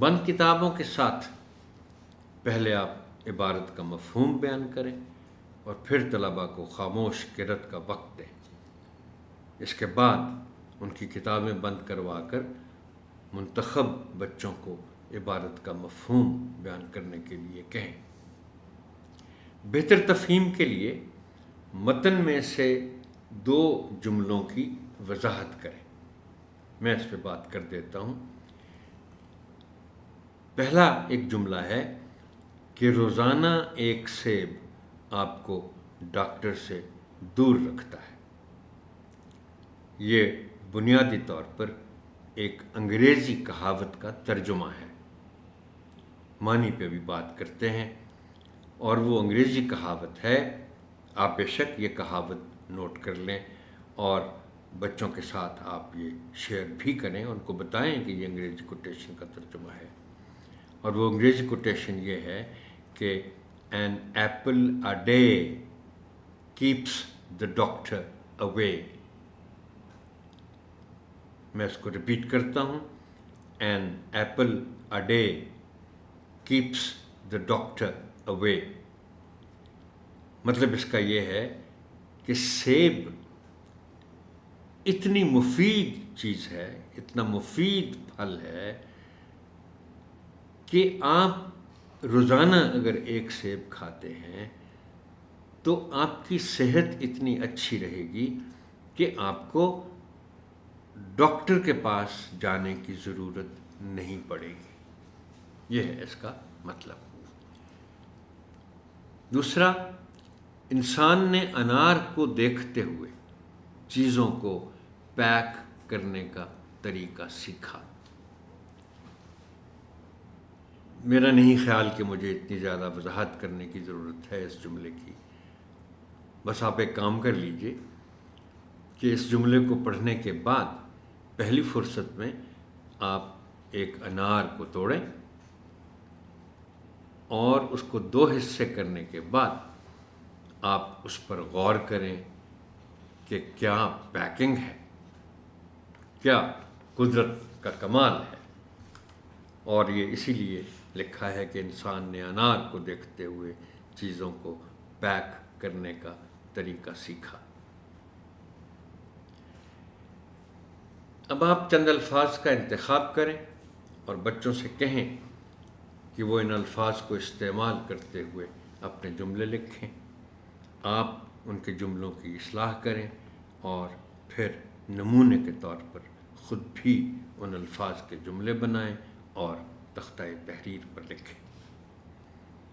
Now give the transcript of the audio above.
بند کتابوں کے ساتھ پہلے آپ عبارت کا مفہوم بیان کریں اور پھر طلباء کو خاموش قرأت کا وقت دیں۔ اس کے بعد ان کی کتابیں بند کروا کر منتخب بچوں کو عبارت کا مفہوم بیان کرنے کے لیے کہیں۔ بہتر تفہیم کے لیے متن میں سے 2 جملوں کی وضاحت کریں۔ میں اس پہ بات کر دیتا ہوں۔ پہلا ایک جملہ ہے کہ روزانہ ایک سیب آپ کو ڈاکٹر سے دور رکھتا ہے۔ یہ بنیادی طور پر ایک انگریزی کہاوت کا ترجمہ ہے۔ معنی پہ بھی بات کرتے ہیں، اور وہ انگریزی کہاوت ہے۔ آپ بے شک یہ کہاوت نوٹ کر لیں اور بچوں کے ساتھ آپ یہ شیئر بھی کریں، ان کو بتائیں کہ یہ انگریزی کوٹیشن کا ترجمہ ہے۔ اور وہ انگریزی کوٹیشن یہ ہے کہ an apple a day keeps the doctor away۔ میں اس کو ریپیٹ کرتا ہوں، an apple a day keeps the doctor away۔ مطلب اس کا یہ ہے کہ سیب اتنی مفید چیز ہے، اتنا مفید پھل ہے کہ آپ روزانہ اگر ایک سیب کھاتے ہیں تو آپ کی صحت اتنی اچھی رہے گی کہ آپ کو ڈاکٹر کے پاس جانے کی ضرورت نہیں پڑے گی۔ یہ ہے اس کا مطلب۔ دوسرا، انسان نے انار کو دیکھتے ہوئے چیزوں کو پیک کرنے کا طریقہ سیکھا۔ میرا نہیں خیال کہ مجھے اتنی زیادہ وضاحت کرنے کی ضرورت ہے اس جملے کی۔ بس آپ ایک کام کر لیجئے کہ اس جملے کو پڑھنے کے بعد پہلی فرصت میں آپ ایک انار کو توڑیں اور اس کو 2 حصے کرنے کے بعد آپ اس پر غور کریں کہ کیا پیکنگ ہے، کیا قدرت کا کمال ہے۔ اور یہ اسی لیے لکھا ہے کہ انسان نے انار کو دیکھتے ہوئے چیزوں کو پیک کرنے کا طریقہ سیکھا۔ اب آپ چند الفاظ کا انتخاب کریں اور بچوں سے کہیں کہ وہ ان الفاظ کو استعمال کرتے ہوئے اپنے جملے لکھیں۔ آپ ان کے جملوں کی اصلاح کریں اور پھر نمونے کے طور پر خود بھی ان الفاظ کے جملے بنائیں اور تختہ تحریر پر لکھیں۔